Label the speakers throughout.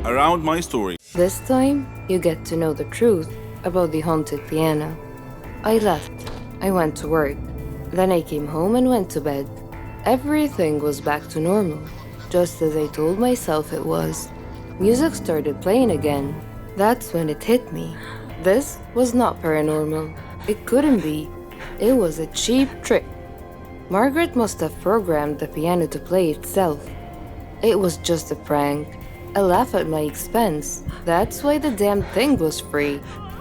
Speaker 1: around my story.
Speaker 2: This time, you get to know the truth about the haunted piano. I left. I went to work. Then I came home and went to bed. Everything was back to normal, just as I told myself it was. Music started playing again. That's when it hit me. This was not paranormal. It couldn't be. It was a cheap trick. Margaret must have programmed the piano to play itself. It was just a prank. A laugh at my expense. That's why the damn thing was free.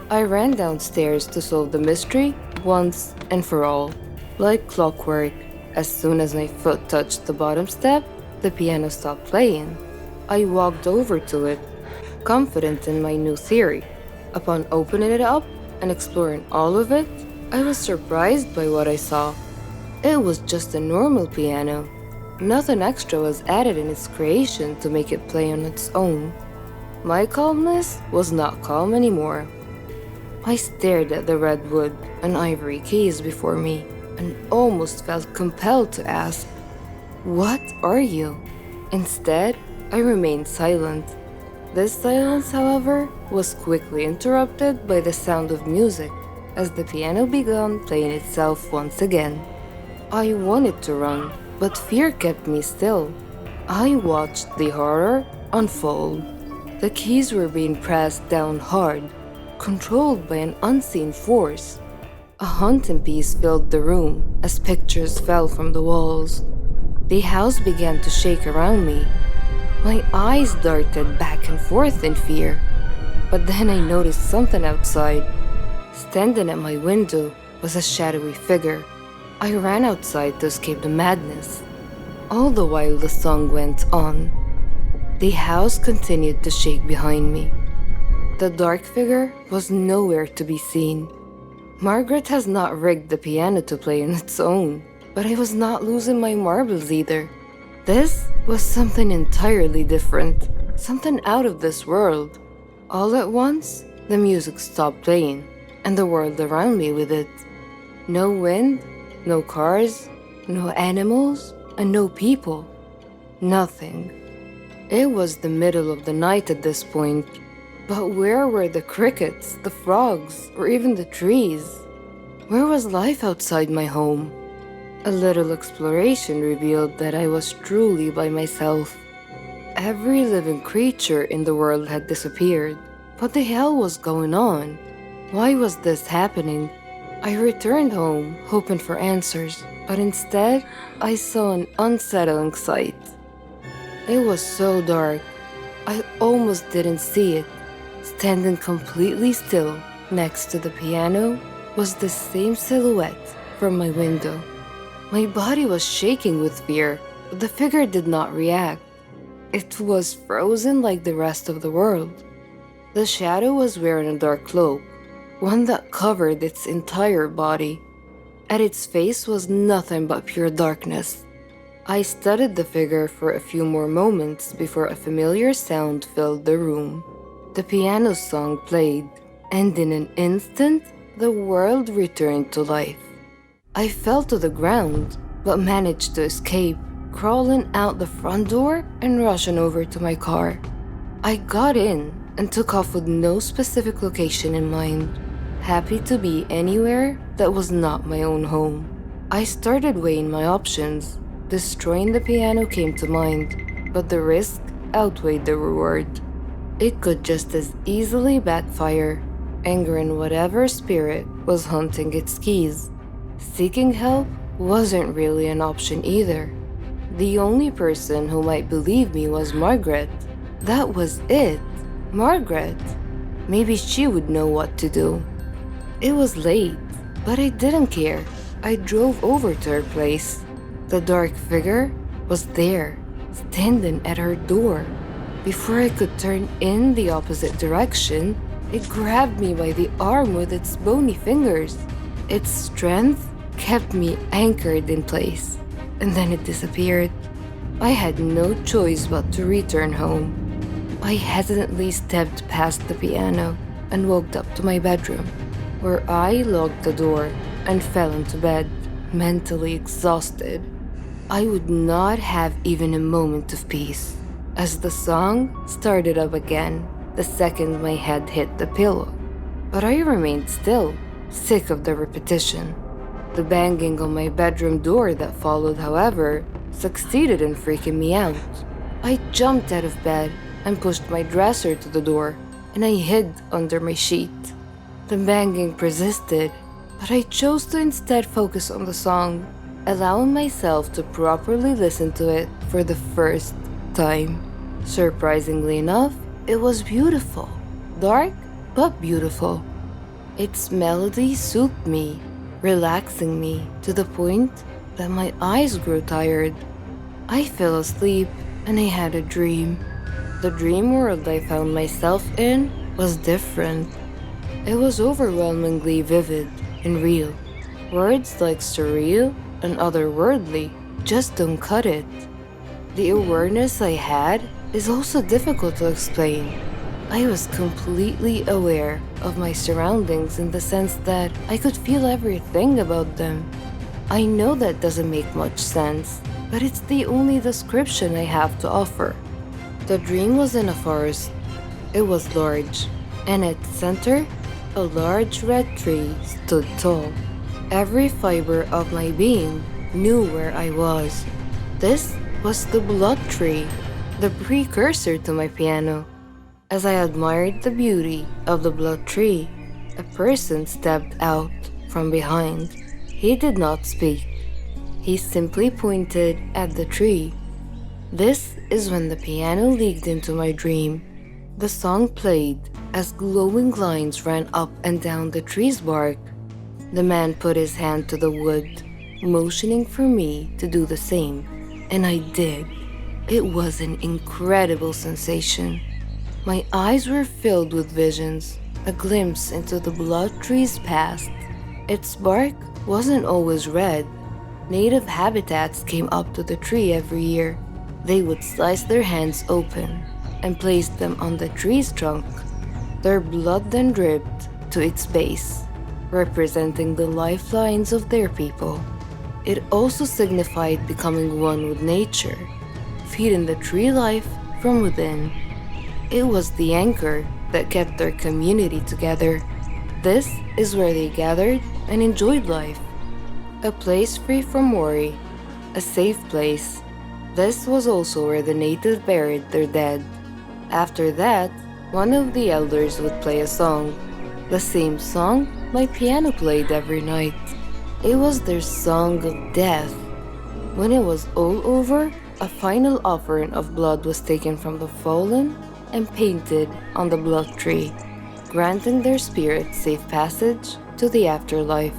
Speaker 2: I ran downstairs to solve the mystery once and for all. Like clockwork, as soon as my foot touched the bottom step, the piano stopped playing. I walked over to it, confident in my new theory. Upon opening it up and exploring all of it, I was surprised by what I saw. It was just a normal piano. Nothing extra was added in its creation to make it play on its own. My calmness was not calm anymore. I stared at the red wood and ivory keys before me and almost felt compelled to ask, "What are you?" Instead, I remained silent. This silence, however, was quickly interrupted by the sound of music as the piano began playing itself once again. I wanted to run, but fear kept me still. I watched the horror unfold. The keys were being pressed down hard, controlled by an unseen force. A haunting peace filled the room as pictures fell from the walls. The house began to shake around me. My eyes darted back and forth in fear. But then I noticed something outside. Standing at my window was a shadowy figure. I ran outside to escape the madness. All the while the song went on. The house continued to shake behind me. The dark figure was nowhere to be seen. Margaret has not rigged the piano to play on its own, but I was not losing my marbles either. This was something entirely different, something out of this world. All at once, the music stopped playing, and the world around me with it. No wind, no cars, no animals, and no people. Nothing. It was the middle of the night at this point, but where were the crickets, the frogs, or even the trees? Where was life outside my home? A little exploration revealed that I was truly by myself. Every living creature in the world had disappeared. What the hell was going on? Why was this happening? I returned home, hoping for answers, but instead, I saw an unsettling sight. It was so dark, I almost didn't see it. Standing completely still next to the piano was the same silhouette from my window. My body was shaking with fear, but the figure did not react. It was frozen like the rest of the world. The shadow was wearing a dark cloak, one that covered its entire body. At its face was nothing but pure darkness. I studied the figure for a few more moments before a familiar sound filled the room. The piano song played, and in an instant, the world returned to life. I fell to the ground, but managed to escape, crawling out the front door and rushing over to my car. I got in and took off with no specific location in mind, happy to be anywhere that was not my own home. I started weighing my options. Destroying the piano came to mind, but the risk outweighed the reward. It could just as easily backfire, angering whatever spirit was hunting its keys. Seeking help wasn't really an option either. The only person who might believe me was Margaret. That was it. Margaret. Maybe she would know what to do. It was late, but I didn't care. I drove over to her place. The dark figure was there, standing at her door. Before I could turn in the opposite direction, it grabbed me by the arm with its bony fingers. Its strength kept me anchored in place, and then it disappeared. I had no choice but to return home. I hesitantly stepped past the piano and walked up to my bedroom, where I locked the door and fell into bed, mentally exhausted. I would not have even a moment of peace. as the song started up again the second my head hit the pillow. But I remained still, sick of the repetition. The banging on my bedroom door that followed, however, succeeded in freaking me out. I jumped out of bed and pushed my dresser to the door, and I hid under my sheet. The banging persisted, but I chose to instead focus on the song, allowing myself to properly listen to it for the first time. Surprisingly enough, it was beautiful. Dark, but beautiful. Its melody soothed me, relaxing me to the point that my eyes grew tired. I fell asleep and I had a dream. The dream world I found myself in was different. It was overwhelmingly vivid and real. Words like surreal and otherworldly just don't cut it. The awareness I had is also difficult to explain. I was completely aware of my surroundings in the sense that I could feel everything about them. I know that doesn't make much sense, but it's the only description I have to offer. The dream was in a forest. It was large, and at the center, a large red tree stood tall. Every fiber of my being knew where I was. This was the blood tree, the precursor to my piano. As I admired the beauty of the blood tree, a person stepped out from behind. He did not speak. He simply pointed at the tree. This is when the piano leaked into my dream. The song played as glowing lines ran up and down the tree's bark. The man put his hand to the wood, motioning for me to do the same, and I did. It was an incredible sensation. My eyes were filled with visions, a glimpse into the blood tree's past. Its bark wasn't always red. Native habitats came up to the tree every year. They would slice their hands open and place them on the tree's trunk. Their blood then dripped to its base, representing the lifelines of their people. It also signified becoming one with nature, feeding the tree life from within. It was the anchor that kept their community together. This is where they gathered and enjoyed life. A place free from worry, a safe place. This was also where the natives buried their dead. After that, one of the elders would play a song, the same song my piano played every night. It was their song of death. When it was all over, a final offering of blood was taken from the fallen and painted on the blood tree, granting their spirits safe passage to the afterlife.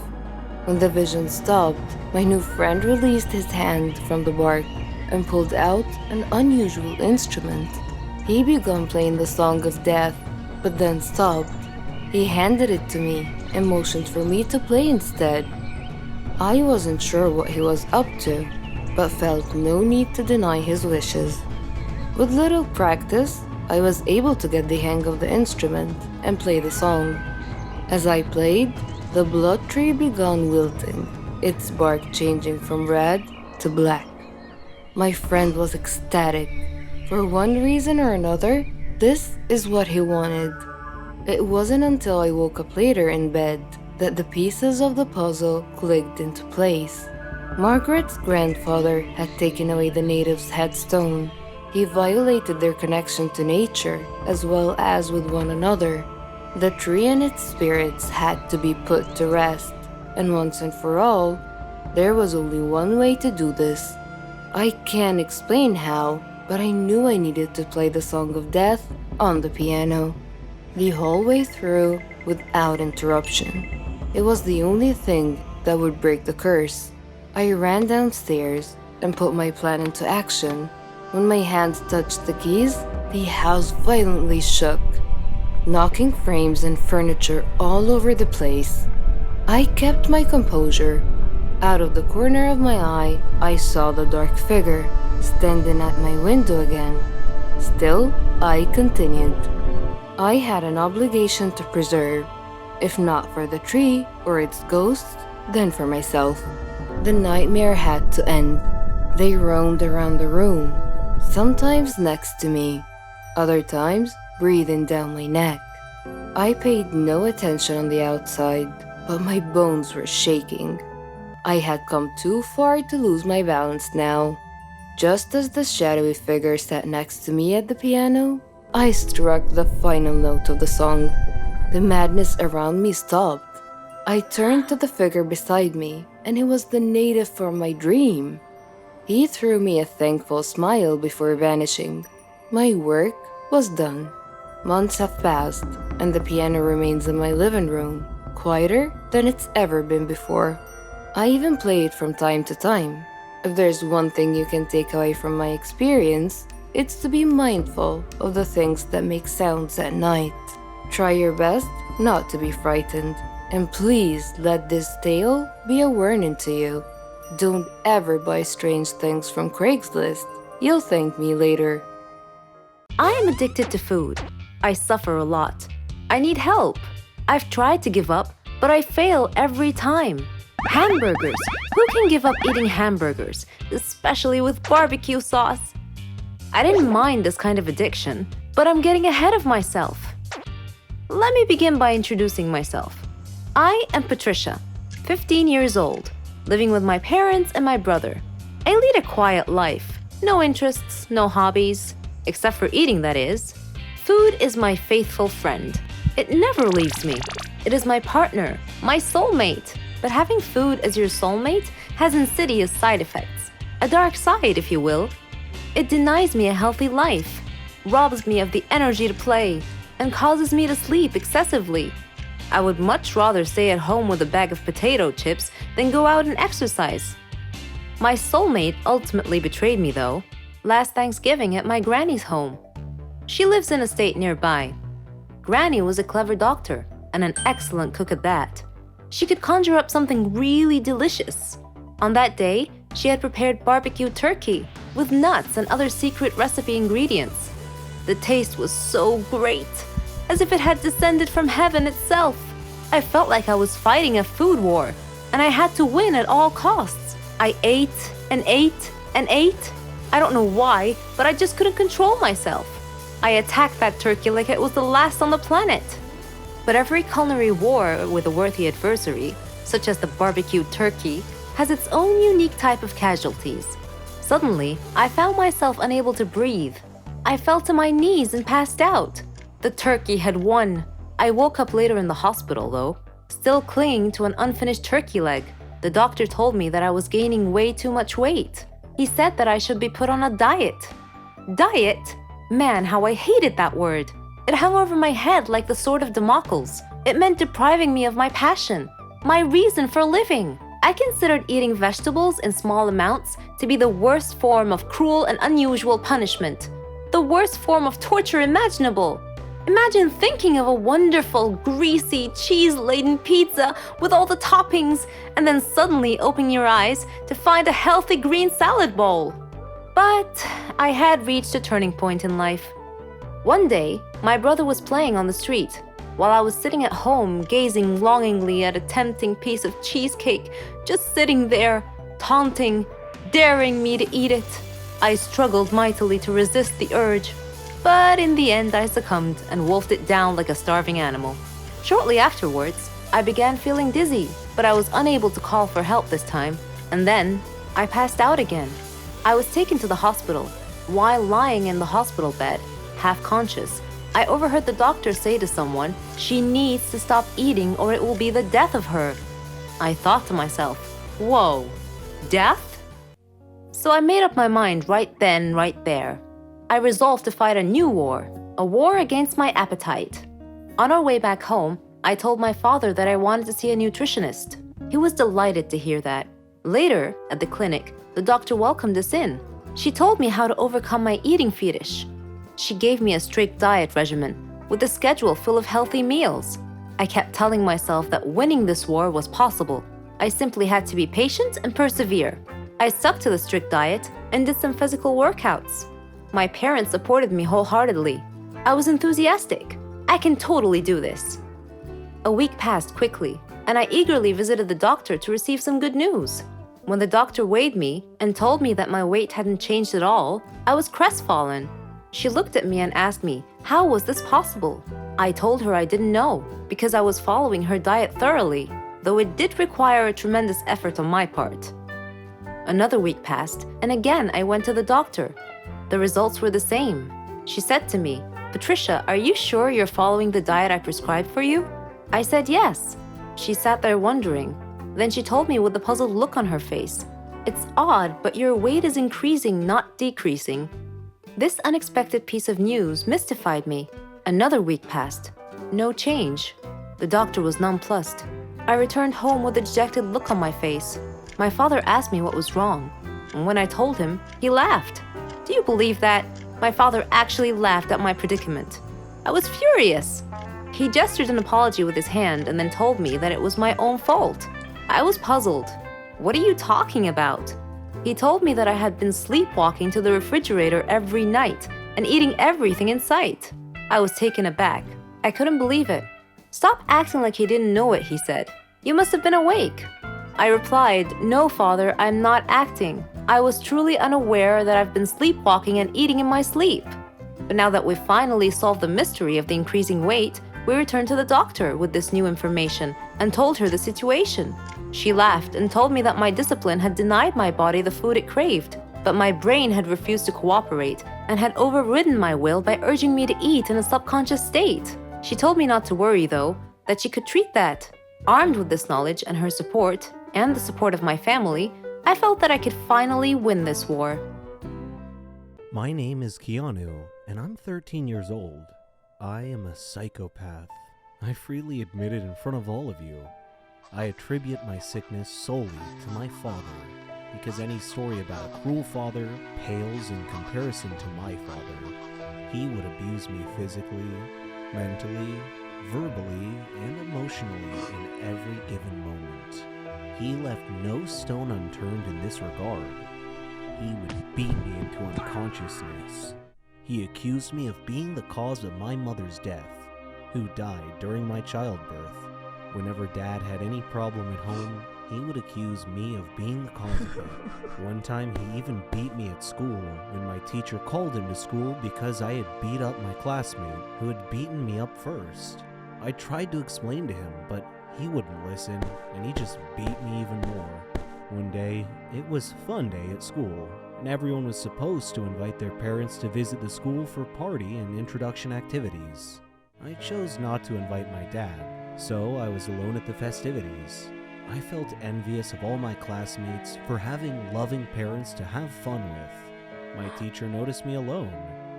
Speaker 2: When the vision stopped, my new friend released his hand from the bark and pulled out an unusual instrument. He began playing the song of death, but then stopped. He handed it to me and motioned for me to play instead. I wasn't sure what he was up to, but felt no need to deny his wishes. With little practice, I was able to get the hang of the instrument and play the song. As I played, the blood tree began wilting, its bark changing from red to black. My friend was ecstatic. For one reason or another, this is what he wanted. It wasn't until I woke up later in bed that the pieces of the puzzle clicked into place. Margaret's grandfather had taken away the natives' headstone. He violated their connection to nature as well as with one another. The tree and its spirits had to be put to rest, and once and for all, there was only one way to do this. I can't explain how, but I knew I needed to play the Song of Death on the piano, the whole way through without interruption. It was the only thing that would break the curse. I ran downstairs and put my plan into action. When my hands touched the keys, the house violently shook, knocking frames and furniture all over the place. I kept my composure. Out of the corner of my eye, I saw the dark figure standing at my window again. Still, I continued. I had an obligation to preserve, if not for the tree or its ghost, then for myself. The nightmare had to end. They roamed around the room, sometimes next to me, other times breathing down my neck. I paid no attention on the outside, but my bones were shaking. I had come too far to lose my balance now. Just as the shadowy figure sat next to me at the piano, I struck the final note of the song. The madness around me stopped. I turned to the figure beside me, and it was the native from my dream. He threw me a thankful smile before vanishing. My work was done. Months have passed, and the piano remains in my living room, quieter than it's ever been before. I even play it from time to time. If there's one thing you can take away from my experience, it's to be mindful of the things that make sounds at night. Try your best not to be frightened, and please let this tale be a warning to you. Don't ever buy strange things from Craigslist. You'll thank me later.
Speaker 1: I am addicted to food. I suffer a lot. I need help. I've tried to give up, but I fail every time. Hamburgers. Who can give up eating hamburgers, especially with barbecue sauce? I didn't mind this kind of addiction, but I'm getting ahead of myself. Let me begin by introducing myself. I am Patricia, 15 years old, living with my parents and my brother. I lead a quiet life. No interests, no hobbies, except for eating, that is. Food is my faithful friend. It never leaves me. It is my partner, my soulmate. But having food as your soulmate has insidious side effects. A dark side, if you will. It denies me a healthy life, robs me of the energy to play, and causes me to sleep excessively. I would much rather stay at home with a bag of potato chips than go out and exercise. My soulmate ultimately betrayed me, though, last Thanksgiving at my granny's home. She lives in a state nearby. Granny was a clever doctor and an excellent cook at that. She could conjure up something really delicious. On that day, she had prepared barbecue turkey with nuts and other secret recipe ingredients. The taste was so great, as if it had descended from heaven itself. I felt like I was fighting a food war, and I had to win at all costs. I ate and ate and ate. I don't know why, but I just couldn't control myself. I attacked that turkey like it was the last on the planet. But every culinary war with a worthy adversary, such as the barbecued turkey, has its own unique type of casualties. Suddenly, I found myself unable to breathe. I fell to my knees and passed out. The turkey had won. I woke up later in the hospital, though, still clinging to an unfinished turkey leg. The doctor told me that I was gaining way too much weight. He said that I should be put on a diet. Diet? Man, how I hated that word. It hung over my head like the sword of Damocles. It meant depriving me of my passion, my reason for living. I considered eating vegetables in small amounts to be the worst form of cruel and unusual punishment, the worst form of torture imaginable. Imagine thinking of a wonderful, greasy, cheese-laden pizza with all the toppings and then suddenly opening your eyes to find a healthy green salad bowl. But I had reached a turning point in life. One day, my brother was playing on the street, while I was sitting at home gazing longingly at a tempting piece of cheesecake, just sitting there, taunting, daring me to eat it. I struggled mightily to resist the urge, but in the end I succumbed and wolfed it down like a starving animal. Shortly afterwards, I began feeling dizzy, but I was unable to call for help this time, and then I passed out again. I was taken to the hospital. While lying in the hospital bed, half conscious, I overheard the doctor say to someone, "She needs to stop eating or it will be the death of her." I thought to myself, whoa, death? So I made up my mind right then, right there. I resolved to fight a new war, a war against my appetite. On our way back home, I told my father that I wanted to see a nutritionist. He was delighted to hear that. Later, at the clinic, the doctor welcomed us in. She told me how to overcome my eating fetish. She gave me a strict diet regimen with a schedule full of healthy meals. I kept telling myself that winning this war was possible. I simply had to be patient and persevere. I stuck to the strict diet and did some physical workouts. My parents supported me wholeheartedly. I was enthusiastic. I can totally do this. A week passed quickly, and I eagerly visited the doctor to receive some good news. When the doctor weighed me and told me that my weight hadn't changed at all, I was crestfallen. She looked at me and asked me, how was this possible? I told her I didn't know because I was following her diet thoroughly, though it did require a tremendous effort on my part. Another week passed, and again I went to the doctor. The results were the same. She said to me, Patricia, are you sure you're following the diet I prescribed for you? I said yes. She sat there wondering. Then she told me with a puzzled look on her face, it's odd, but your weight is increasing, not decreasing. This unexpected piece of news mystified me. Another week passed. No change. The doctor was nonplussed. I returned home with a dejected look on my face. My father asked me what was wrong, and when I told him, he laughed. Do you believe that? My father actually laughed at my predicament. I was furious. He gestured an apology with his hand and then told me that it was my own fault. I was puzzled. What are you talking about? He told me that I had been sleepwalking to the refrigerator every night and eating everything in sight. I was taken aback. I couldn't believe it. Stop acting like he didn't know it, he said. You must have been awake. I replied, no, father, I'm not acting. I was truly unaware that I've been sleepwalking and eating in my sleep. But now that we've finally solved the mystery of the increasing weight, we returned to the doctor with this new information and told her the situation. She laughed and told me that my discipline had denied my body the food it craved, but my brain had refused to cooperate and had overridden my will by urging me to eat in a subconscious state. She told me not to worry, though, that she could treat that. Armed with this knowledge and her support, and the support of my family, I felt that I could finally win this war.
Speaker 3: My name is Keanu, and I'm 13 years old. I am a psychopath. I freely admit it in front of all of you. I attribute my sickness solely to my father, because any story about a cruel father pales in comparison to my father. He would abuse me physically, mentally, verbally, and emotionally in every given moment. He left no stone unturned in this regard. He would beat me into unconsciousness. He accused me of being the cause of my mother's death, who died during my childbirth. Whenever Dad had any problem at home, he would accuse me of being the cause of it. One time he even beat me at school when my teacher called him to school because I had beat up my classmate who had beaten me up first. I tried to explain to him, but he wouldn't listen, and he just beat me even more. One day, it was fun day at school, and everyone was supposed to invite their parents to visit the school for party and introduction activities. I chose not to invite my dad, so I was alone at the festivities. I felt envious of all my classmates for having loving parents to have fun with. My teacher noticed me alone,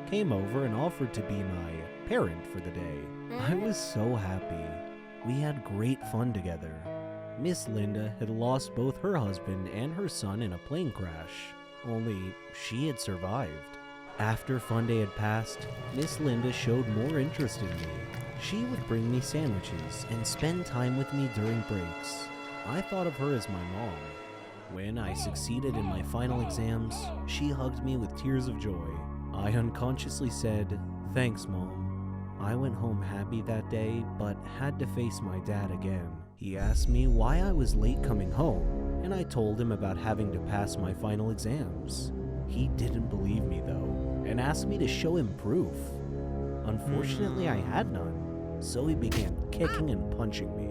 Speaker 3: came over and offered to be my parent for the day. I was so happy. We had great fun together. Miss Linda had lost both her husband and her son in a plane crash, only she had survived. After fun day had passed, Miss Linda showed more interest in me. She would bring me sandwiches and spend time with me during breaks. I thought of her as my mom. When I succeeded in my final exams, she hugged me with tears of joy. I unconsciously said, "Thanks, Mom." I went home happy that day, but had to face my dad again. He asked me why I was late coming home, and I told him about having to pass my final exams. He didn't believe me though, and asked me to show him proof. Unfortunately, I had none, so he began kicking and punching me.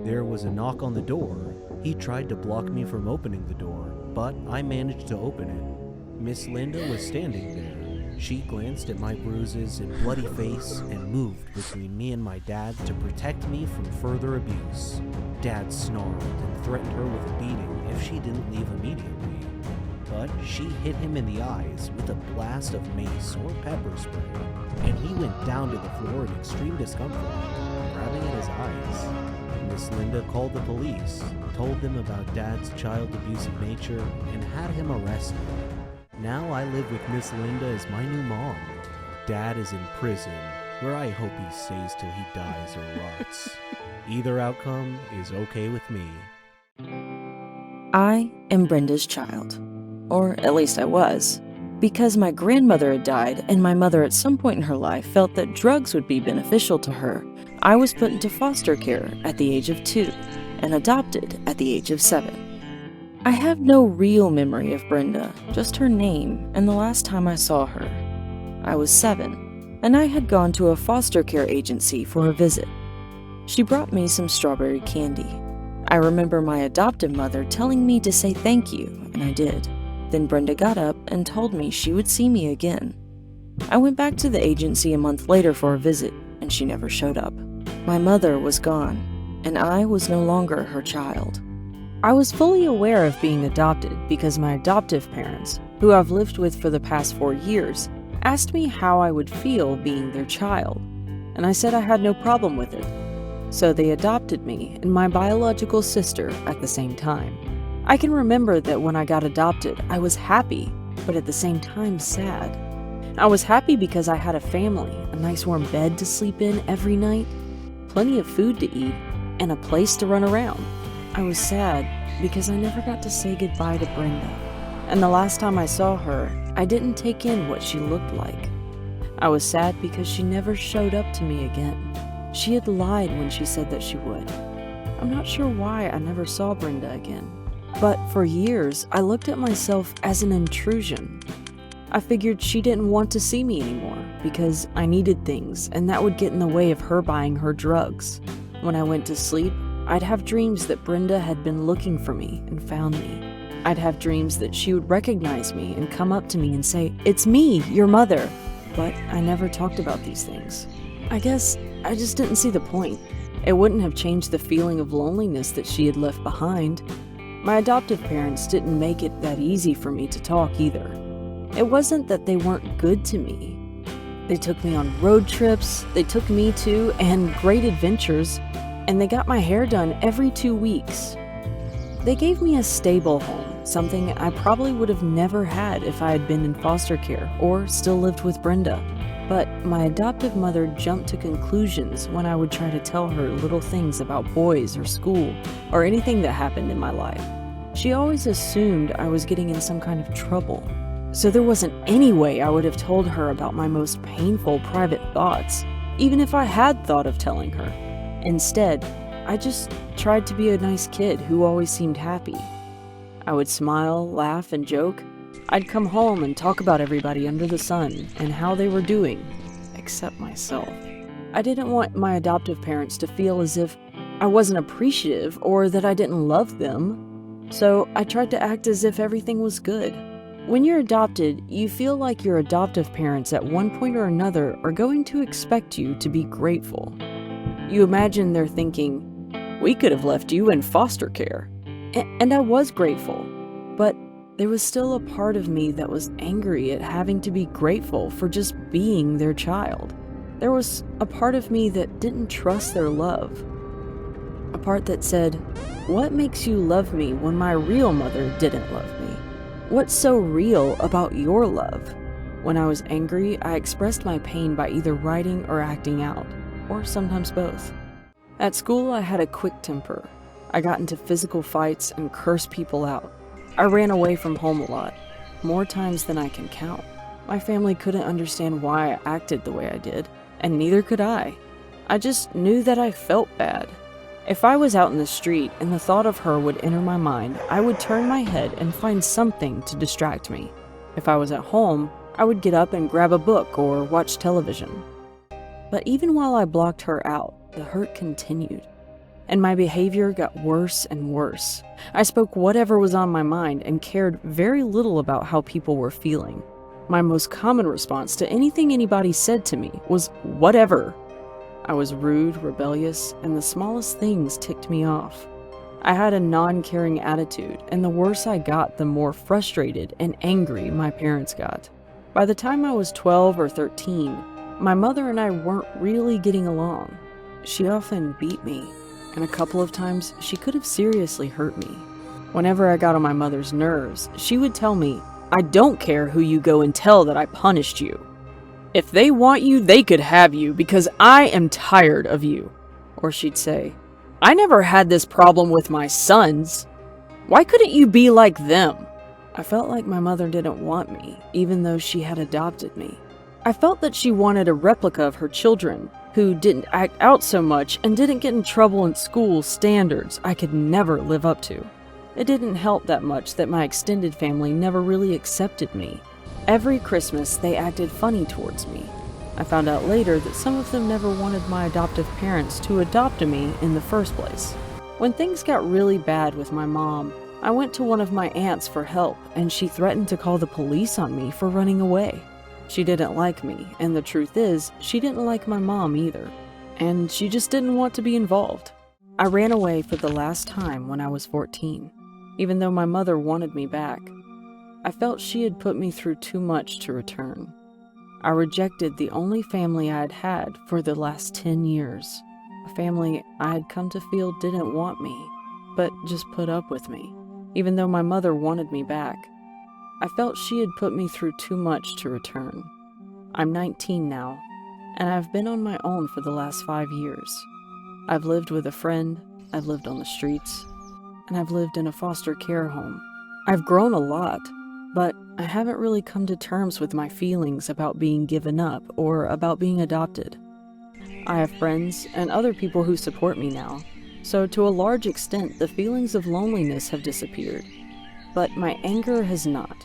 Speaker 3: There was a knock on the door. He tried to block me from opening the door, but I managed to open it. Miss Linda was standing there. She glanced at my bruises and bloody face and moved between me and my dad to protect me from further abuse. Dad snarled and threatened her with a beating if she didn't leave immediately. But she hit him in the eyes with a blast of mace or pepper spray, and he went down to the floor in extreme discomfort, grabbing at his eyes. Miss Linda called the police, told them about Dad's child abusive nature, and had him arrested. Now I live with Miss Linda as my new mom. Dad is in prison, where I hope he stays till he dies or rots. Either outcome is okay with me.
Speaker 4: I am Brenda's child. Or at least I was. Because my grandmother had died and my mother at some point in her life felt that drugs would be beneficial to her, I was put into foster care at the age of 2 and adopted at the age of 7. I have no real memory of Brenda, just her name and the last time I saw her. I was 7, and I had gone to a foster care agency for a visit. She brought me some strawberry candy. I remember my adoptive mother telling me to say thank you, and I did. Then Brenda got up and told me she would see me again. I went back to the agency a month later for a visit, and she never showed up. My mother was gone, and I was no longer her child.
Speaker 5: I was fully aware of being adopted because my adoptive parents, who I've lived with for the past 4 years, asked me how I would feel being their child, and I said I had no problem with it. So they adopted me and my biological sister at the same time. I can remember that when I got adopted, I was happy, but at the same time sad. I was happy because I had a family, a nice warm bed to sleep in every night, plenty of food to eat, and a place to run around. I was sad because I never got to say goodbye to Brenda, and the last time I saw her, I didn't take in what she looked like. I was sad because she never showed up to me again. She had lied when she said that she would. I'm not sure why I never saw Brenda again, but for years I looked at myself as an intrusion. I figured she didn't want to see me anymore because I needed things, and that would get in the way of her buying her drugs. When I went to sleep, I'd have dreams that Brenda had been looking for me and found me. I'd have dreams that she would recognize me and come up to me and say, "It's me, your mother." But I never talked about these things. I guess I just didn't see the point. It wouldn't have changed the feeling of loneliness that she had left behind. My adoptive parents didn't make it that easy for me to talk either. It wasn't that they weren't good to me. They took me on road trips, they took me to, and great adventures, and they got my hair done every 2 weeks. They gave me a stable home, something I probably would have never had if I had been in foster care or still lived with Brenda. But my adoptive mother jumped to conclusions when I would try to tell her little things about boys or school or anything that happened in my life. She always assumed I was getting in some kind of trouble. So there wasn't any way I would have told her about my most painful private thoughts, even if I had thought of telling her. Instead, I just tried to be a nice kid who always seemed happy. I would smile, laugh, and joke. I'd come home and talk about everybody under the sun and how they were doing, except myself. I didn't want my adoptive parents to feel as if I wasn't appreciative or that I didn't love them, so I tried to act as if everything was good. When you're adopted, you feel like your adoptive parents at one point or another are going to expect you to be grateful. You imagine they're thinking, "We could have left you in foster care." And I was grateful, but there was still a part of me that was angry at having to be grateful for just being their child. There was a part of me that didn't trust their love. A part that said, "What makes you love me when my real mother didn't love me? What's so real about your love?" When I was angry, I expressed my pain by either writing or acting out, or sometimes both. At school, I had a quick temper. I got into physical fights and cursed people out. I ran away from home a lot, more times than I can count. My family couldn't understand why I acted the way I did, and neither could I. I just knew that I felt bad. If I was out in the street and the thought of her would enter my mind, I would turn my head and find something to distract me. If I was at home, I would get up and grab a book or watch television. But even while I blocked her out, the hurt continued, and my behavior got worse and worse. I spoke whatever was on my mind and cared very little about how people were feeling. My most common response to anything anybody said to me was, "Whatever." I was rude, rebellious, and the smallest things ticked me off. I had a non-caring attitude, and the worse I got, the more frustrated and angry my parents got. By the time I was 12 or 13, my mother and I weren't really getting along. She often beat me, and a couple of times she could have seriously hurt me. Whenever I got on my mother's nerves, she would tell me, "I don't care who you go and tell that I punished you. If they want you, they could have you because I am tired of you." Or she'd say, "I never had this problem with my sons. Why couldn't you be like them?" I felt like my mother didn't want me, even though she had adopted me. I felt that she wanted a replica of her children, who didn't act out so much and didn't get in trouble in school standards I could never live up to. It didn't help that much that my extended family never really accepted me. Every Christmas, they acted funny towards me. I found out later that some of them never wanted my adoptive parents to adopt me in the first place. When things got really bad with my mom, I went to one of my aunts for help, and she threatened to call the police on me for running away. She didn't like me, and the truth is, she didn't like my mom either, and she just didn't want to be involved. I ran away for the last time when I was 14, even though my mother wanted me back. I felt she had put me through too much to return. I rejected the only family I had had for the last 10 years, a family I had come to feel didn't want me, but just put up with me, even though my mother wanted me back. I felt she had put me through too much to return. I'm 19 now, and I've been on my own for the last 5 years. I've lived with a friend, I've lived on the streets, and I've lived in a foster care home. I've grown a lot, but I haven't really come to terms with my feelings about being given up or about being adopted. I have friends and other people who support me now, so to a large extent the feelings of loneliness have disappeared, but my anger has not.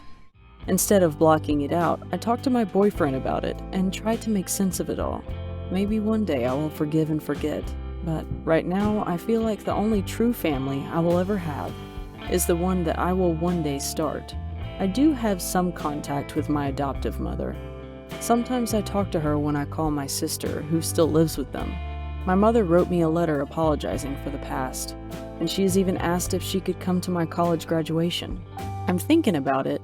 Speaker 5: Instead of blocking it out, I talked to my boyfriend about it and tried to make sense of it all. Maybe one day I will forgive and forget, but right now I feel like the only true family I will ever have is the one that I will one day start. I do have some contact with my adoptive mother. Sometimes I talk to her when I call my sister, who still lives with them. My mother wrote me a letter apologizing for the past, and she has even asked if she could come to my college graduation. I'm thinking about it,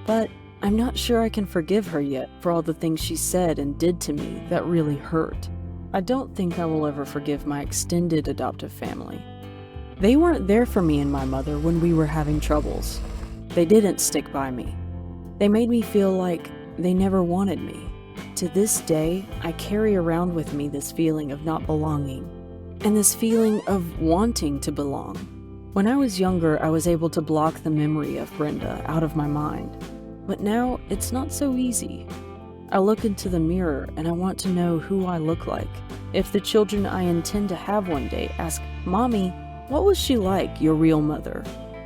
Speaker 5: but I'm not sure I can forgive her yet for all the things she said and did to me that really hurt. I don't think I will ever forgive my extended adoptive family. They weren't there for me and my mother when we were having troubles. They didn't stick by me. They made me feel like they never wanted me. To this day, I carry around with me this feeling of not belonging, and this feeling of wanting to belong. When I was younger, I was able to block the memory of Brenda out of my mind, but now it's not so easy. I look into the mirror and I want to know who I look like. If the children I intend to have one day ask, "Mommy, what was she like, your real mother?"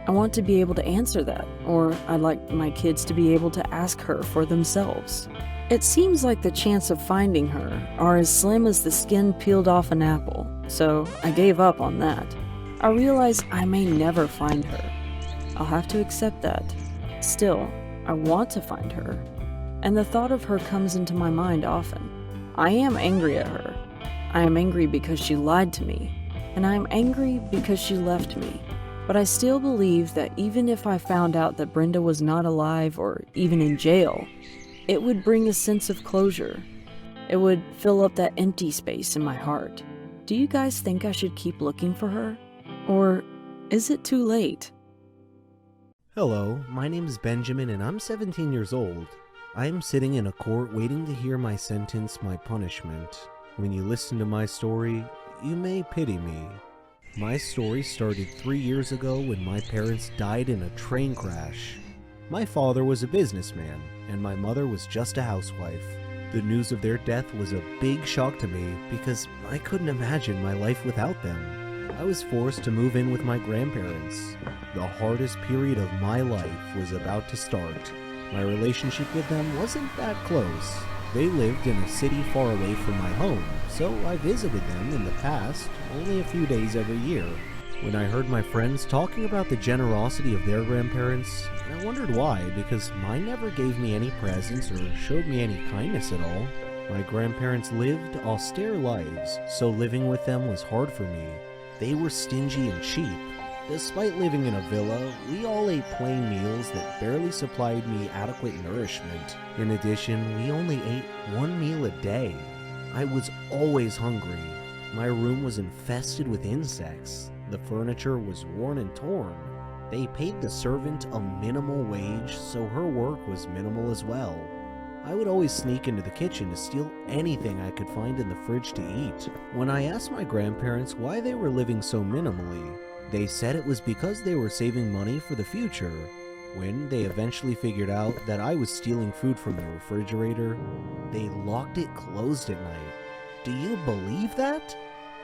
Speaker 5: I want to be able to answer that, or I'd like my kids to be able to ask her for themselves. It seems like the chance of finding her are as slim as the skin peeled off an apple, so I gave up on that. I realize I may never find her. I'll have to accept that. Still, I want to find her, and the thought of her comes into my mind often. I am angry at her. I am angry because she lied to me, and I am angry because she left me. But I still believe that even if I found out that Brenda was not alive or even in jail, it would bring a sense of closure. It would fill up that empty space in my heart. Do you guys think I should keep looking for her? Or is it too late?
Speaker 3: Hello, my name is Benjamin and I'm 17 years old. I am sitting in a court waiting to hear my sentence, my punishment. When you listen to my story, you may pity me. My story started 3 years ago when my parents died in a train crash. My father was a businessman, and my mother was just a housewife. The news of their death was a big shock to me because I couldn't imagine my life without them. I was forced to move in with my grandparents. The hardest period of my life was about to start. My relationship with them wasn't that close. They lived in a city far away from my home, so I visited them in the past, only a few days every year. When I heard my friends talking about the generosity of their grandparents, I wondered why, because mine never gave me any presents or showed me any kindness at all. My grandparents lived austere lives, so living with them was hard for me. They were stingy and cheap. Despite living in a villa, we all ate plain meals that barely supplied me adequate nourishment. In addition, we only ate one meal a day. I was always hungry. My room was infested with insects. The furniture was worn and torn. They paid the servant a minimal wage, so her work was minimal as well. I would always sneak into the kitchen to steal anything I could find in the fridge to eat. When I asked my grandparents why they were living so minimally, they said it was because they were saving money for the future. When they eventually figured out that I was stealing food from the refrigerator, they locked it closed at night. Do you believe that?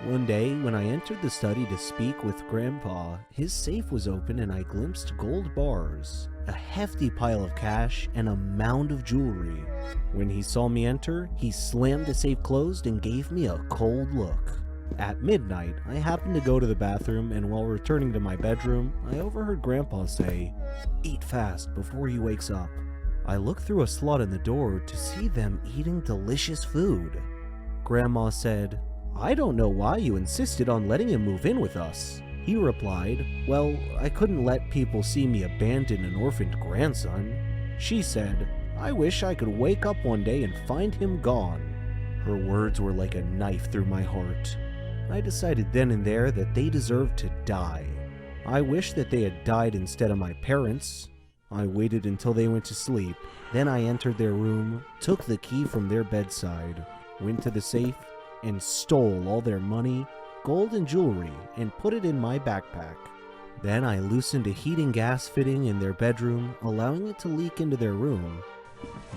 Speaker 3: One day, when I entered the study to speak with Grandpa, his safe was open and I glimpsed gold bars, a hefty pile of cash, and a mound of jewelry. When he saw me enter, he slammed the safe closed and gave me a cold look. At midnight, I happened to go to the bathroom, and while returning to my bedroom, I overheard Grandpa say, "Eat fast before he wakes up." I looked through a slot in the door to see them eating delicious food. Grandma said, "I don't know why you insisted on letting him move in with us." He replied, "Well, I couldn't let people see me abandon an orphaned grandson." She said, "I wish I could wake up one day and find him gone." Her words were like a knife through my heart. I decided then and there that they deserved to die. I wished that they had died instead of my parents. I waited until they went to sleep. Then I entered their room, took the key from their bedside, went to the safe, and stole all their money, gold and jewelry, and put it in my backpack. Then I loosened a heating gas fitting in their bedroom, allowing it to leak into their room.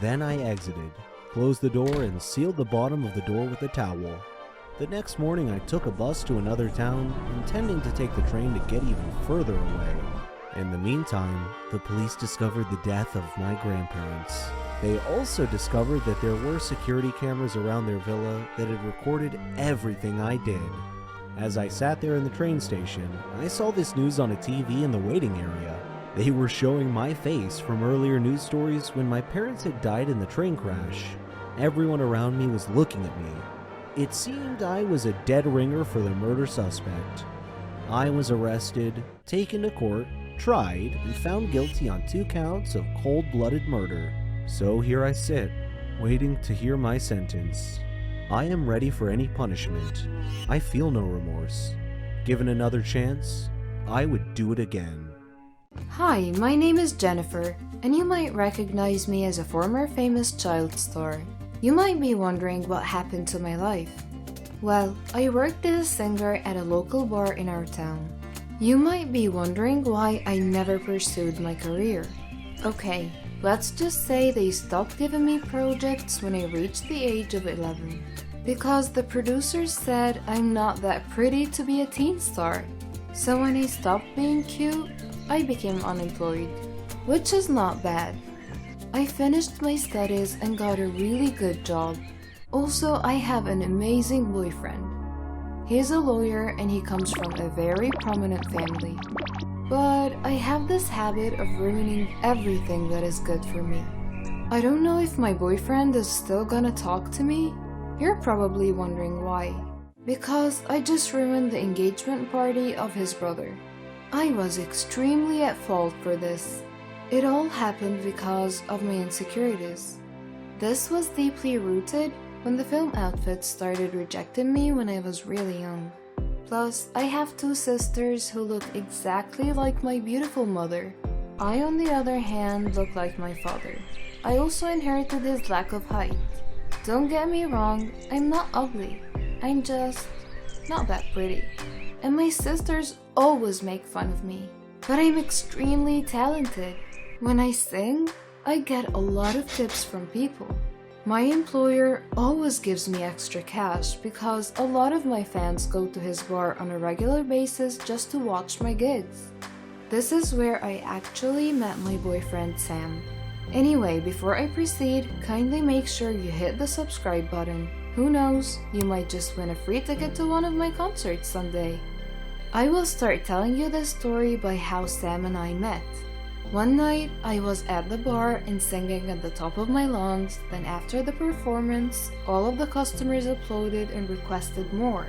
Speaker 3: Then I exited, closed the door, and sealed the bottom of the door with a towel. The next morning I took a bus to another town, intending to take the train to get even further away. In the meantime, the police discovered the death of my grandparents. They also discovered that there were security cameras around their villa that had recorded everything I did. As I sat there in the train station, I saw this news on a TV in the waiting area. They were showing my face from earlier news stories when my parents had died in the train crash. Everyone around me was looking at me. It seemed I was a dead ringer for the murder suspect. I was arrested, taken to court, tried, and found guilty on 2 counts of cold-blooded murder. So here I sit, waiting to hear my sentence. I am ready for any punishment. I feel no remorse. Given another chance, I would do it again.
Speaker 2: Hi, my name is Jennifer, and you might recognize me as a former famous child star. You might be wondering what happened to my life. Well, I worked as a singer at a local bar in our town. You might be wondering why I never pursued my career. Okay, let's just say they stopped giving me projects when I reached the age of 11. Because the producers said I'm not that pretty to be a teen star. So when I stopped being cute, I became unemployed, which is not bad. I finished my studies and got a really good job. Also, I have an amazing boyfriend. He's a lawyer and he comes from a very prominent family. But I have this habit of ruining everything that is good for me. I don't know if my boyfriend is still gonna talk to me. You're probably wondering why. Because I just ruined the engagement party of his brother. I was extremely at fault for this. It all happened because of my insecurities. This was deeply rooted when the film outfits started rejecting me when I was really young. Plus, I have 2 sisters who look exactly like my beautiful mother. I, on the other hand, look like my father. I also inherited his lack of height. Don't get me wrong, I'm not ugly. I'm just not that pretty. And my sisters always make fun of me. But I'm extremely talented. When I sing, I get a lot of tips from people. My employer always gives me extra cash because a lot of my fans go to his bar on a regular basis just to watch my gigs. This is where I actually met my boyfriend Sam. Anyway, before I proceed, kindly make sure you hit the subscribe button. Who knows, you might just win a free ticket to one of my concerts someday. I will start telling you this story by how Sam and I met. One night, I was at the bar and singing at the top of my lungs. Then after the performance, all of the customers applauded and requested more.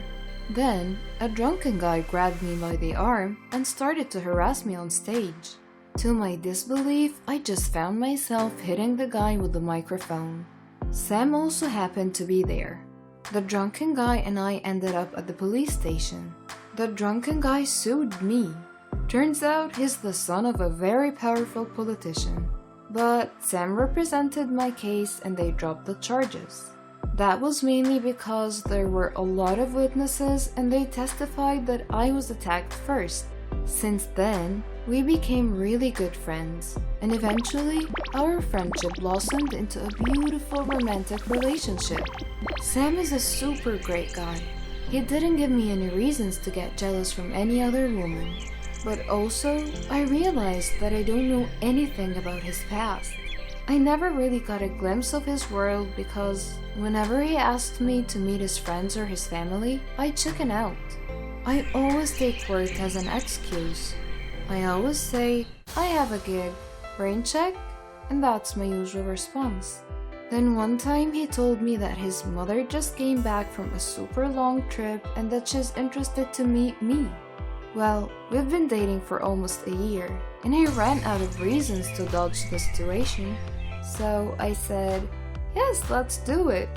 Speaker 2: Then, a drunken guy grabbed me by the arm and started to harass me on stage. To my disbelief, I just found myself hitting the guy with the microphone. Sam also happened to be there. The drunken guy and I ended up at the police station. The drunken guy sued me. Turns out he's the son of a very powerful politician. But Sam represented my case and they dropped the charges. That was mainly because there were a lot of witnesses and they testified that I was attacked first. Since then, we became really good friends, and eventually, our friendship blossomed into a beautiful romantic relationship. Sam is a super great guy. He didn't give me any reasons to get jealous from any other woman. But also, I realized that I don't know anything about his past. I never really got a glimpse of his world because whenever he asked me to meet his friends or his family, I chicken out. I always take work as an excuse. I always say, I have a gig, brain check, and that's my usual response. Then one time he told me that his mother just came back from a super long trip and that she's interested to meet me. Well, we've been dating for almost a year, and I ran out of reasons to dodge the situation. So I said, yes, let's do it.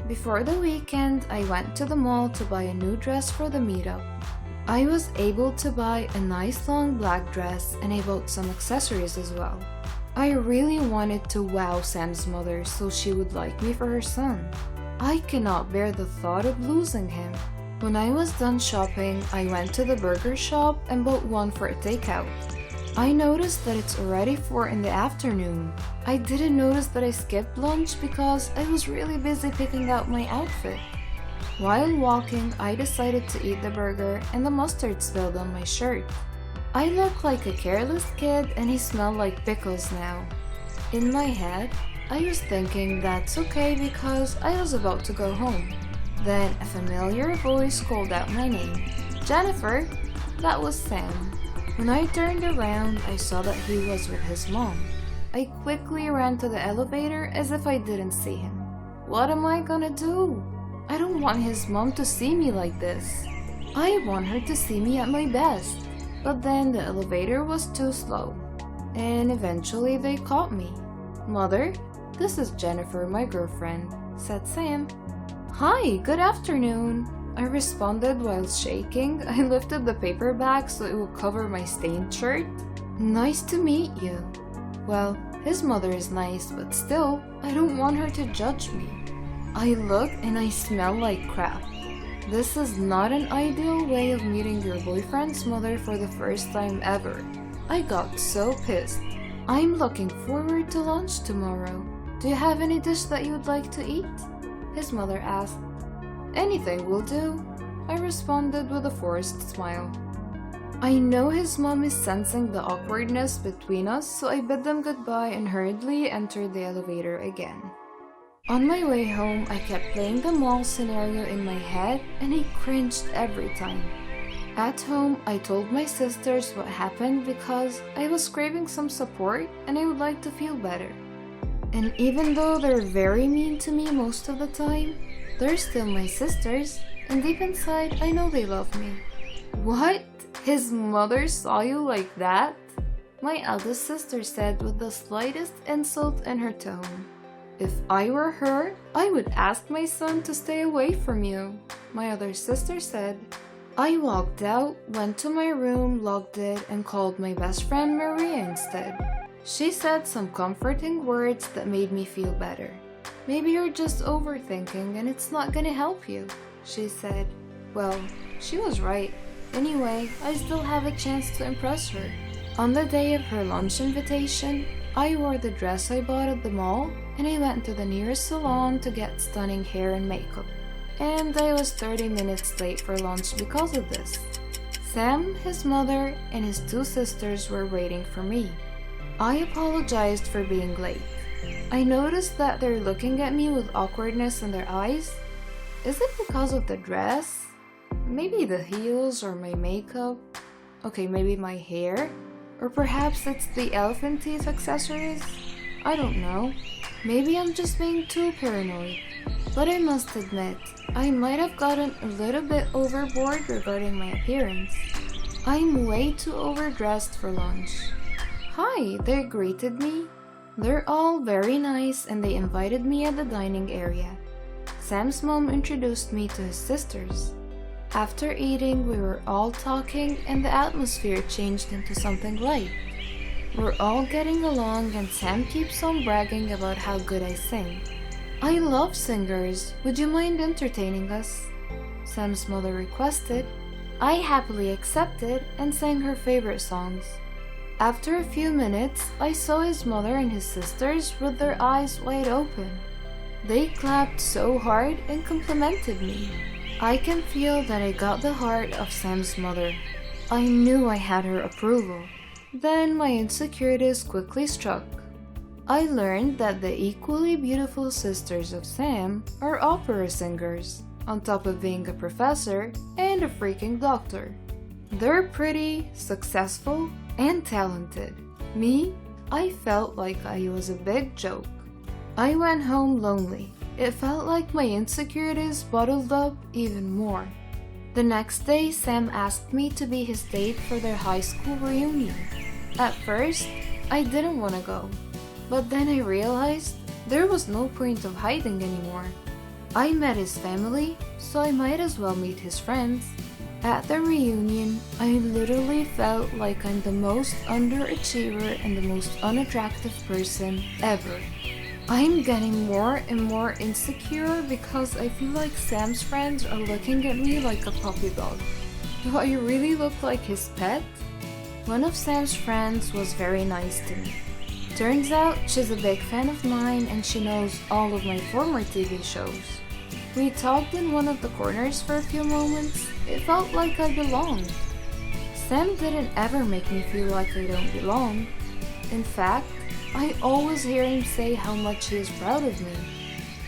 Speaker 2: Before the weekend, I went to the mall to buy a new dress for the meetup. I was able to buy a nice long black dress and I bought some accessories as well. I really wanted to wow Sam's mother so she would like me for her son. I cannot bear the thought of losing him. When I was done shopping, I went to the burger shop and bought one for a takeout. I noticed that it's already 4 in the afternoon. I didn't notice that I skipped lunch because I was really busy picking out my outfit. While walking, I decided to eat the burger and the mustard spilled on my shirt. I look like a careless kid and he smelled like pickles now. In my head, I was thinking that's okay because I was about to go home. Then a familiar voice called out my name. Jennifer! That was Sam. When I turned around, I saw that he was with his mom. I quickly ran to the elevator as if I didn't see him. What am I gonna do? I don't want his mom to see me like this. I want her to see me at my best. But then the elevator was too slow. And eventually they caught me. Mother, this is Jennifer, my girlfriend, said Sam. Hi, good afternoon. I responded while shaking. I lifted the paper bag so it would cover my stained shirt. Nice to meet you. Well, his mother is nice, but still, I don't want her to judge me. I look and I smell like crap. This is not an ideal way of meeting your boyfriend's mother for the first time ever. I got so pissed. I'm looking forward to lunch tomorrow. Do you have any dish that you would like to eat? His mother asked. Anything will do, I responded with a forced smile. I know his mom is sensing the awkwardness between us, so I bid them goodbye and hurriedly entered the elevator again. On my way home, I kept playing the mall scenario in my head and I cringed every time. At home, I told my sisters what happened because I was craving some support and I would like to feel better. And even though they're very mean to me most of the time, they're still my sisters, and deep inside, I know they love me. What? His mother saw you like that? My eldest sister said with the slightest insult in her tone. If I were her, I would ask my son to stay away from you, my other sister said. I walked out, went to my room, logged it, and called my best friend Maria instead. She said some comforting words that made me feel better. Maybe you're just overthinking and it's not gonna help you, she said. Well, she was right. Anyway, I still have a chance to impress her. On the day of her lunch invitation, I wore the dress I bought at the mall and I went to the nearest salon to get stunning hair and makeup. And I was 30 minutes late for lunch because of this. Sam, his mother, and his 2 sisters were waiting for me. I apologized for being late. I noticed that they're looking at me with awkwardness in their eyes. Is it because of the dress? Maybe the heels or my makeup? Okay, maybe my hair? Or perhaps it's the elephant teeth accessories? I don't know. Maybe I'm just being too paranoid. But I must admit, I might have gotten a little bit overboard regarding my appearance. I'm way too overdressed for lunch. Hi, they greeted me. They're all very nice and they invited me at the dining area. Sam's mom introduced me to his sisters. After eating, we were all talking and the atmosphere changed into something light. We're all getting along and Sam keeps on bragging about how good I sing. I love singers. Would you mind entertaining us? Sam's mother requested. I happily accepted and sang her favorite songs. After a few minutes, I saw his mother and his sisters with their eyes wide open. They clapped so hard and complimented me. I can feel that I got the heart of Sam's mother. I knew I had her approval. Then my insecurities quickly struck. I learned that the equally beautiful sisters of Sam are opera singers, on top of being a professor and a freaking doctor. They're pretty, successful, and talented. Me? I felt like I was a big joke. I went home lonely. It felt like my insecurities bottled up even more. The next day, Sam asked me to be his date for their high school reunion. At first, I didn't want to go, but then I realized there was no point of hiding anymore. I met his family, so I might as well meet his friends. At the reunion, I literally felt like I'm the most underachiever and the most unattractive person ever. I'm getting more and more insecure because I feel like Sam's friends are looking at me like a puppy dog. Do I really look like his pet? One of Sam's friends was very nice to me. Turns out she's a big fan of mine and she knows all of my former TV shows. We talked in one of the corners for a few moments. It felt like I belonged. Sam didn't ever make me feel like I don't belong. In fact, I always hear him say how much he is proud of me.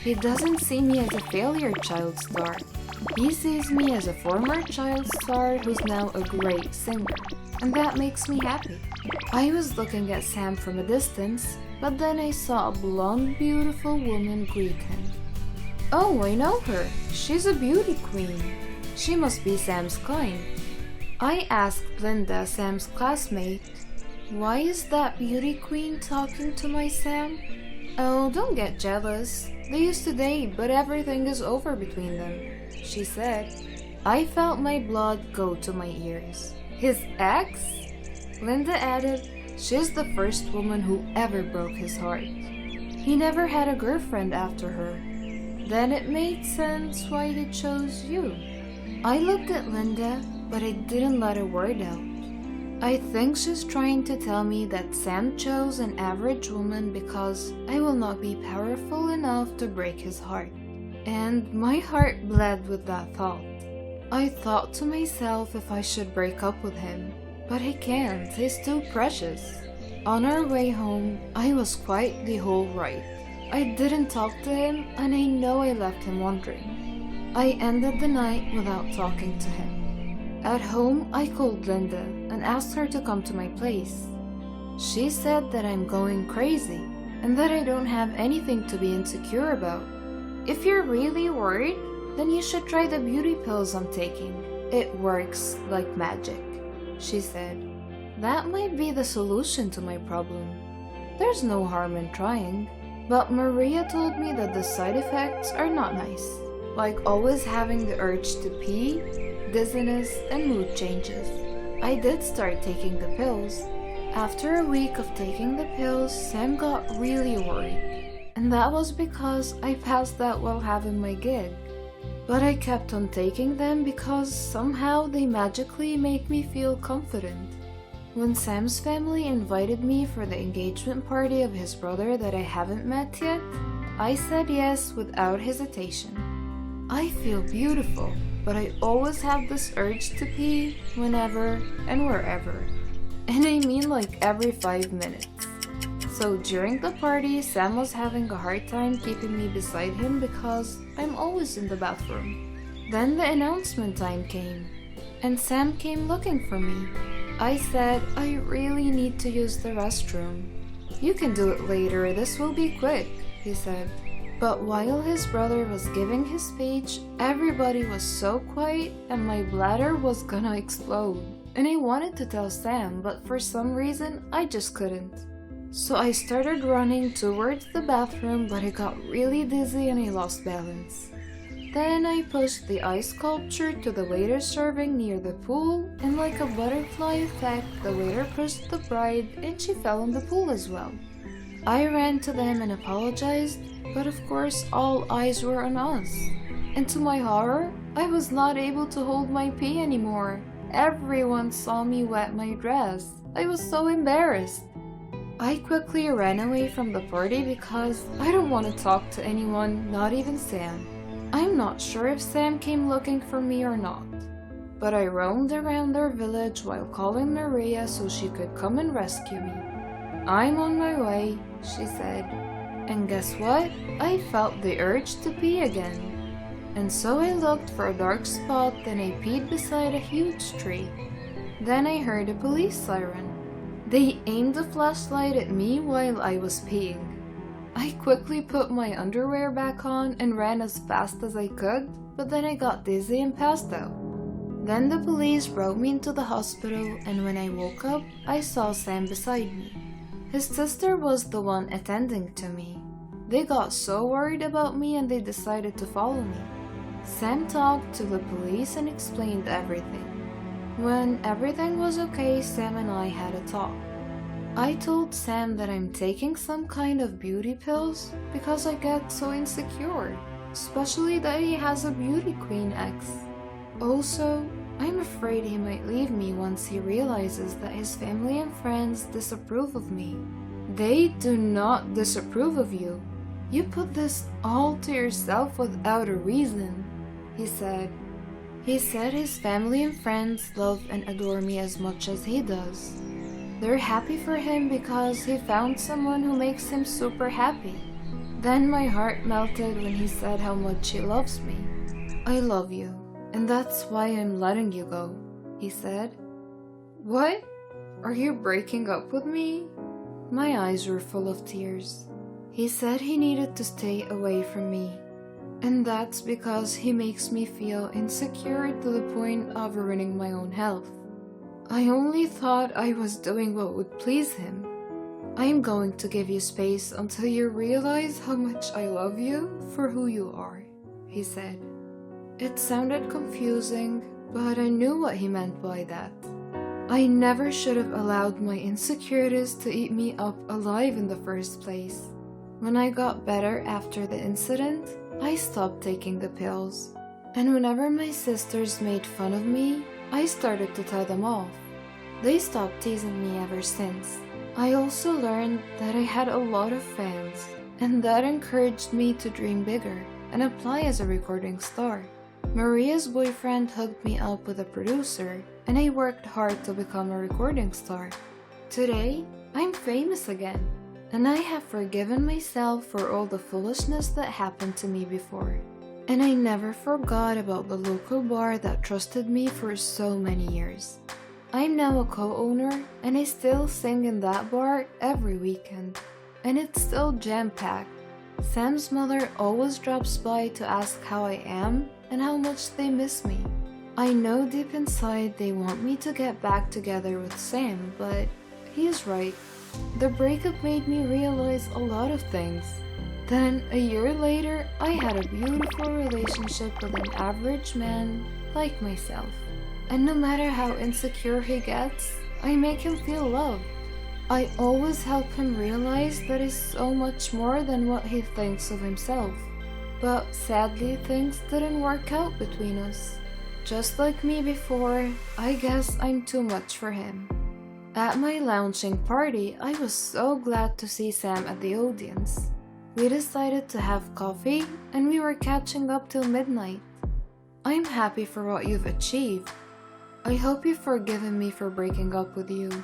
Speaker 2: He doesn't see me as a failure child star. He sees me as a former child star who's now a great singer, and that makes me happy. I was looking at Sam from a distance, but then I saw a blonde, beautiful woman greet him. Oh, I know her. She's a beauty queen. She must be Sam's kind. I asked Linda, Sam's classmate, why is that beauty queen talking to my Sam? Oh, don't get jealous. They used to date, but everything is over between them, she said. I felt my blood go to my ears. His ex? Linda added, she's the first woman who ever broke his heart. He never had a girlfriend after her. Then it made sense why he chose you. I looked at Linda, but I didn't let a word out. I think she's trying to tell me that Sam chose an average woman because I will not be powerful enough to break his heart. And my heart bled with that thought. I thought to myself if I should break up with him, but I can't, he's too precious. On our way home, I was quite the whole right. I didn't talk to him, and I know I left him wondering. I ended the night without talking to him. At home, I called Linda and asked her to come to my place. She said that I'm going crazy and that I don't have anything to be insecure about. If you're really worried, then you should try the beauty pills I'm taking. It works like magic, she said. That might be the solution to my problem. There's no harm in trying. But Maria told me that the side effects are not nice, like always having the urge to pee, dizziness, and mood changes. I did start taking the pills. After a week of taking the pills, Sam got really worried, and that was because I passed out while having my gig. But I kept on taking them because somehow they magically make me feel confident. When Sam's family invited me for the engagement party of his brother that I haven't met yet, I said yes without hesitation. I feel beautiful, but I always have this urge to pee whenever and wherever. And I mean like every 5 minutes. So during the party, Sam was having a hard time keeping me beside him because I'm always in the bathroom. Then the announcement time came, and Sam came looking for me. I said, I really need to use the restroom. You can do it later, this will be quick, he said. But while his brother was giving his speech, everybody was so quiet and my bladder was gonna explode. And I wanted to tell Sam, but for some reason, I just couldn't. So I started running towards the bathroom, but I got really dizzy and I lost balance. Then I pushed the ice sculpture to the waiter serving near the pool, and like a butterfly effect, the waiter pushed the bride and she fell in the pool as well. I ran to them and apologized, but of course all eyes were on us. And to my horror, I was not able to hold my pee anymore. Everyone saw me wet my dress. I was so embarrassed. I quickly ran away from the party because I don't want to talk to anyone, not even Sam. I'm not sure if Sam came looking for me or not, but I roamed around their village while calling Maria so she could come and rescue me. I'm on my way, she said. And guess what? I felt the urge to pee again. And so I looked for a dark spot, then I peed beside a huge tree. Then I heard a police siren. They aimed a flashlight at me while I was peeing. I quickly put my underwear back on and ran as fast as I could, but then I got dizzy and passed out. Then the police brought me into the hospital, and when I woke up, I saw Sam beside me. His sister was the one attending to me. They got so worried about me and they decided to follow me. Sam talked to the police and explained everything. When everything was okay, Sam and I had a talk. I told Sam that I'm taking some kind of beauty pills because I get so insecure, especially that he has a beauty queen ex. Also, I'm afraid he might leave me once he realizes that his family and friends disapprove of me. They do not disapprove of you. You put this all to yourself without a reason, he said. He said his family and friends love and adore me as much as he does. They're happy for him because he found someone who makes him super happy. Then my heart melted when he said how much he loves me. I love you, and that's why I'm letting you go, he said. What? Are you breaking up with me? My eyes were full of tears. He said he needed to stay away from me, and that's because he makes me feel insecure to the point of ruining my own health. I only thought I was doing what would please him. I am going to give you space until you realize how much I love you for who you are, he said. It sounded confusing, but I knew what he meant by that. I never should have allowed my insecurities to eat me up alive in the first place. When I got better after the incident, I stopped taking the pills. And whenever my sisters made fun of me, I started to tell them off. They stopped teasing me ever since. I also learned that I had a lot of fans, and that encouraged me to dream bigger and apply as a recording star. Maria's boyfriend hooked me up with a producer, and I worked hard to become a recording star. Today, I'm famous again, and I have forgiven myself for all the foolishness that happened to me before. And I never forgot about the local bar that trusted me for so many years. I'm now a co-owner, and I still sing in that bar every weekend, and it's still jam-packed. Sam's mother always drops by to ask how I am and how much they miss me. I know deep inside they want me to get back together with Sam, but he's right. The breakup made me realize a lot of things. Then, a year later, I had a beautiful relationship with an average man like myself. And no matter how insecure he gets, I make him feel loved. I always help him realize that he's so much more than what he thinks of himself. But sadly, things didn't work out between us. Just like me before, I guess I'm too much for him. At my launching party, I was so glad to see Sam at the audience. We decided to have coffee, and we were catching up till midnight. I'm happy for what you've achieved. I hope you've forgiven me for breaking up with you.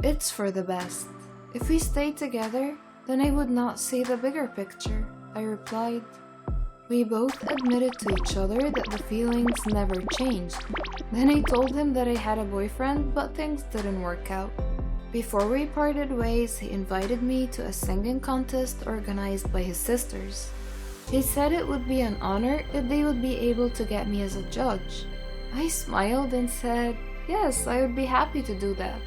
Speaker 2: It's for the best. If we stayed together, then I would not see the bigger picture, I replied. We both admitted to each other that the feelings never changed. Then I told him that I had a boyfriend, but things didn't work out. Before we parted ways, he invited me to a singing contest organized by his sisters. He said it would be an honor if they would be able to get me as a judge. I smiled and said, yes, I would be happy to do that.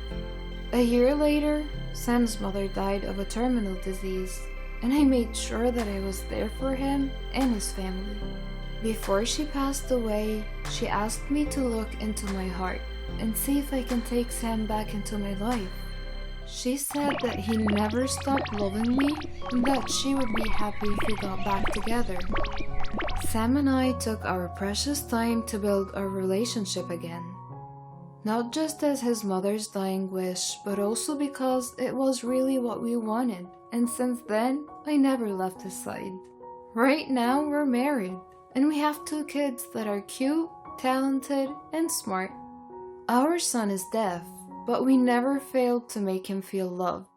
Speaker 2: A year later, Sam's mother died of a terminal disease, and I made sure that I was there for him and his family. Before she passed away, she asked me to look into my heart and see if I can take Sam back into my life. She said that he never stopped loving me and that she would be happy if we got back together. Sam and I took our precious time to build our relationship again. Not just as his mother's dying wish, but also because it was really what we wanted, and since then, I never left his side. Right now, we're married. And we have 2 kids that are cute, talented, and smart. Our son is deaf, but we never failed to make him feel loved.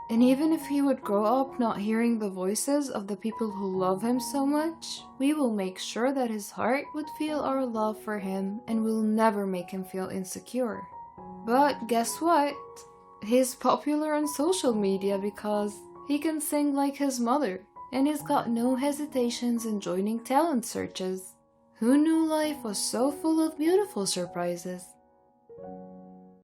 Speaker 2: And even if he would grow up not hearing the voices of the people who love him so much, we will make sure that his heart would feel our love for him and will never make him feel insecure. But guess what? He's popular on social media because he can sing like his mother, and he's got no hesitations in joining talent searches. Who knew life was so full of beautiful surprises?